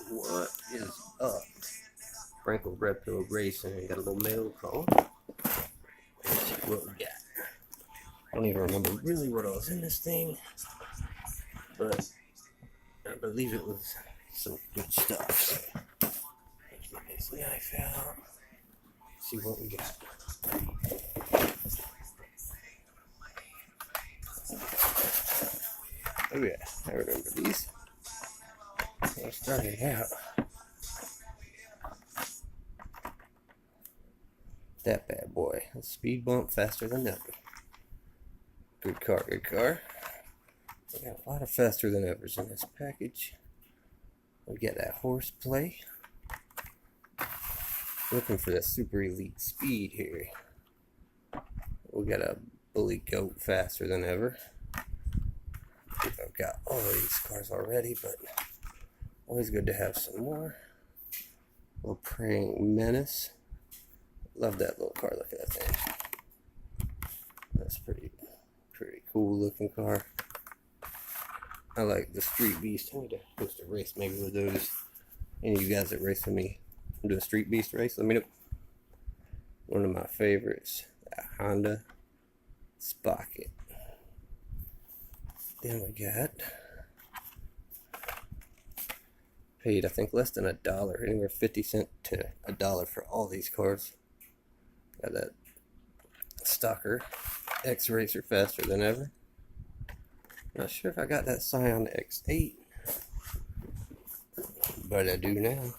What is up? Frankel Red Pill Racing. Got a little mail call. Let's see what we got. I don't even remember really what was in this thing, but I believe it was some good stuff. So, get this knife out. See what we got. Oh yeah, I remember these. I started out. That bad boy. A speed bump faster than ever. Good car, good car. We got a lot of faster than evers in this package. We got that horseplay. Looking for that super elite speed here. We got a bully goat faster than ever. I've got all of these cars already, but always good to have some more. Little praying menace. Love that little car. Look at that thing. That's pretty cool looking car. I like the Street Beast. I need to post a race maybe with those. Any of you guys that race with me do a Street Beast race, let me know. One of my favorites, that Honda Sprocket. Then we got paid, I think, less than $1, anywhere 50 cents to $1 for all these cars. Got that Stalker X Racer faster than ever. Not sure if I got that Scion X8, but I do now.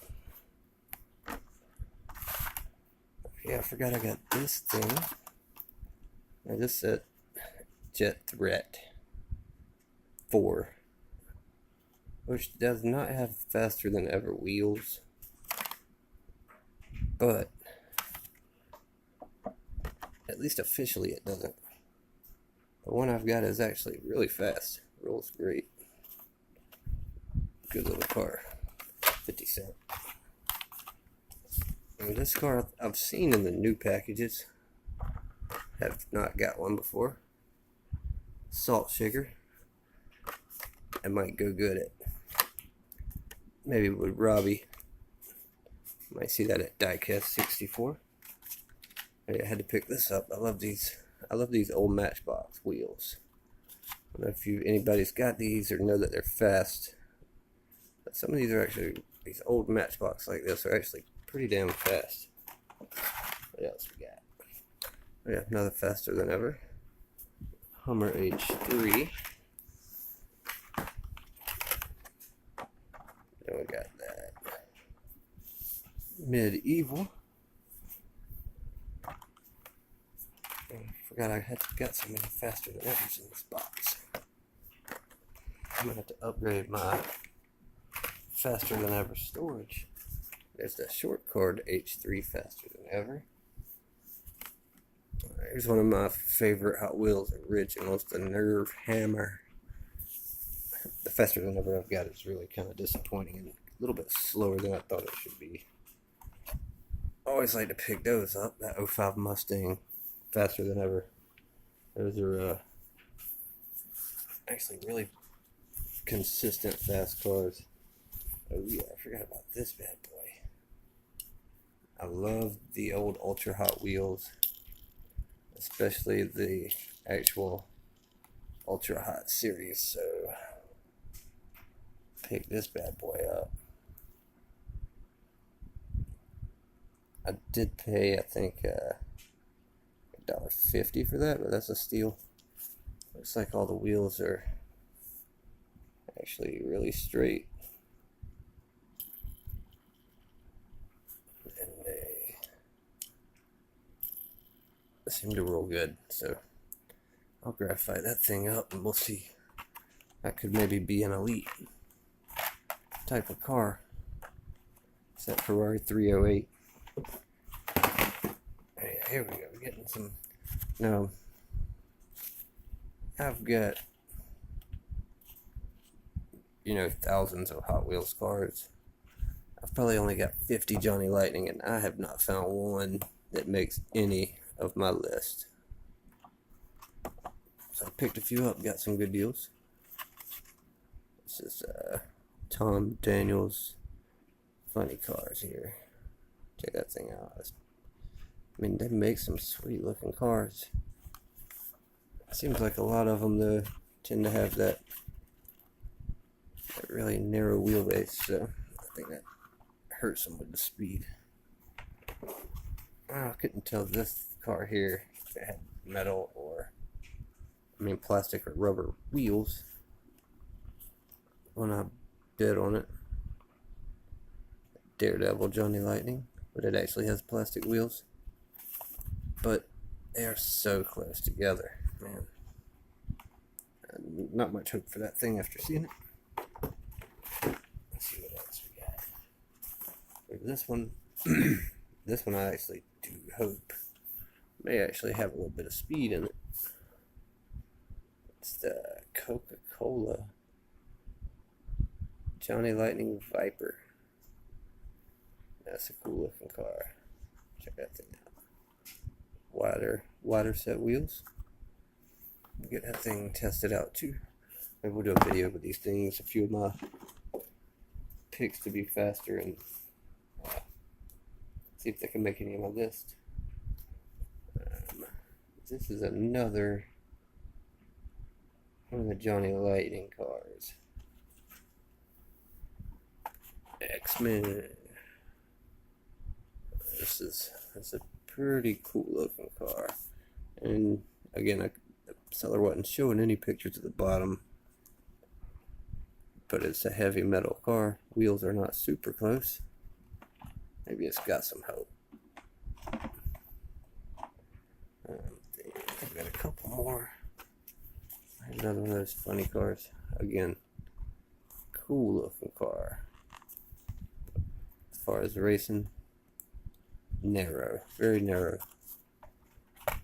Yeah, I forgot I got this thing. I just said Jet Threat 4, which does not have faster than ever wheels, but at least officially it doesn't. The one I've got is actually really fast. Rolls great. Good little car. 50 cents. And this car I've seen in the new packages. Have not got one before. Salt Shaker. I might go good at. Maybe with Robbie. Might see that at Diecast 64. I had to pick this up. I love these old Matchbox wheels. I don't know if anybody's got these or know that they're fast. But some of these are actually, these old Matchbox like this are actually pretty damn fast. What else we got? Oh yeah, another faster than ever. Hummer H3. Then we got that Medieval. I forgot I had got so many faster than evers in this box. I'm gonna have to upgrade my faster than ever storage. There's that short cord H3 faster than ever. Here's one of my favorite Hot Wheels originals, the Nerve Hammer. The faster than ever I've got is really kind of disappointing and a little bit slower than I thought it should be. Always like to pick those up. That 05 Mustang, faster than ever. Those are actually really consistent fast cars. Oh yeah, I forgot about this bad boy. I love the old Ultra Hot Wheels, especially the actual Ultra Hot series. So pick this bad boy up. I did pay, I think, $1.50 for that, but that's a steal. Looks like all the wheels are actually really straight. And they seem to roll good, so I'll graphite that thing up and we'll see. That could maybe be an elite type of car. It's that Ferrari 308. Hey, here we go. We're getting some. Now, I've got, thousands of Hot Wheels cars. I've probably only got 50 Johnny Lightning, and I have not found one that makes any of my list. So I picked a few up, got some good deals. This is Tom Daniels funny cars here. Check that thing out. I mean, they make some sweet looking cars. It seems like a lot of them though tend to have that really narrow wheelbase, so I think that hurts them with the speed. I couldn't tell this car here if it had metal or, I mean, plastic or rubber wheels when I bid on it. Daredevil Johnny Lightning, but it actually has plastic wheels. But they are so close together, man. Not much hope for that thing after seeing it. Let's see what else we got. With this one, this one I actually do hope may actually have a little bit of speed in it. It's the Coca-Cola Johnny Lightning Viper. That's a cool looking car. Check that thing out. Wider set wheels. We'll get that thing tested out too. Maybe we'll do a video with these things. A few of my picks to be faster and see if they can make any of my list. This is another one of the Johnny Lightning cars. X-Men. That's a pretty cool looking car. And again, the seller wasn't showing any pictures at the bottom, but it's a heavy metal car. Wheels are not super close. Maybe it's got some hope. I've got a couple more. Another one of those funny cars. Again, cool looking car. As far as racing, narrow, very narrow.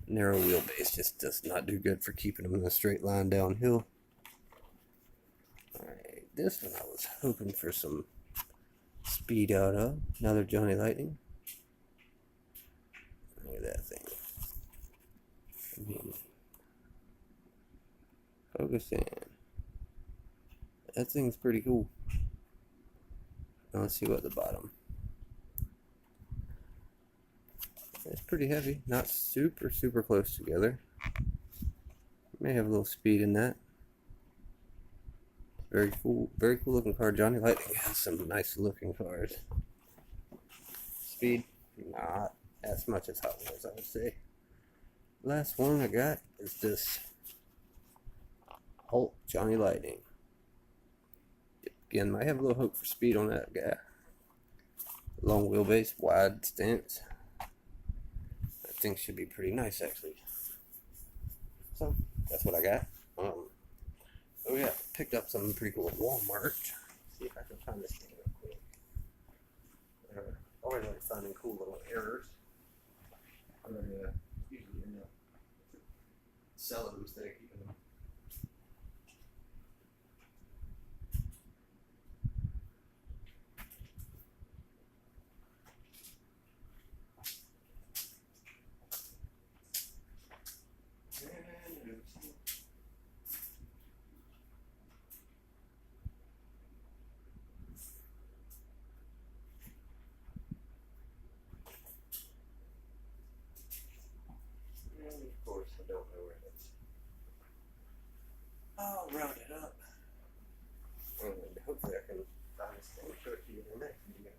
Narrow wheelbase just does not do good for keeping them in a straight line downhill. Alright, this one I was hoping for some speed out of. Another Johnny Lightning. Look at that thing. I mean, focus in. That thing's pretty cool. Now let's see what the bottom. It's pretty heavy, not super close together. May have a little speed in that. Very cool looking car. Johnny Lightning has some nice looking cars. Speed, not as much as Hot Wheels, I would say. Last one I got is this Hulk Johnny Lightning. Again, might have a little hope for speed on that guy. Long wheelbase, wide stance. That thing should be pretty nice actually. So that's what I got. Oh yeah, picked up something pretty cool at Walmart. See if I can find this thing real quick. Always like finding cool little errors. I'm gonna usually end up selling them instead of keeping them. Of course, I don't know where it is. I'll round it up. And hopefully I can find this thing and show it to you in the next video.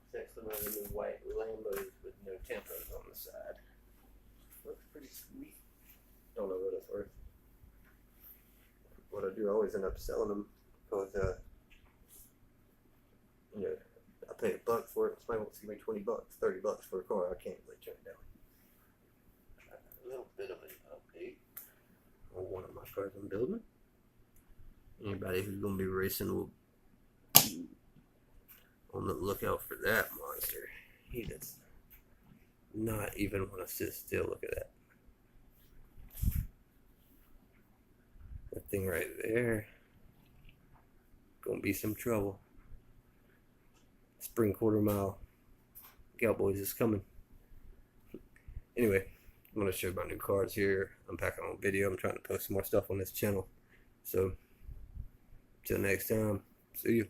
It's actually one of the new white Lambos with no tempos on the side. Looks pretty sweet. Don't know what it's worth. What I do, I always end up selling them because, you know, I pay $1 for it. Somebody wants to give me $20, $30 for a car. I can't really turn it down. A little bit of an update on one of my cars I'm building. Anybody who's going to be racing will be on the lookout for that monster. He does not even want to sit still. Look at that. That thing right there. Gonna be some trouble. Spring quarter mile. Cowboys is coming. Anyway, I'm going to show my new cars here. I'm packing on video. I'm trying to post some more stuff on this channel. So, till next time, see you.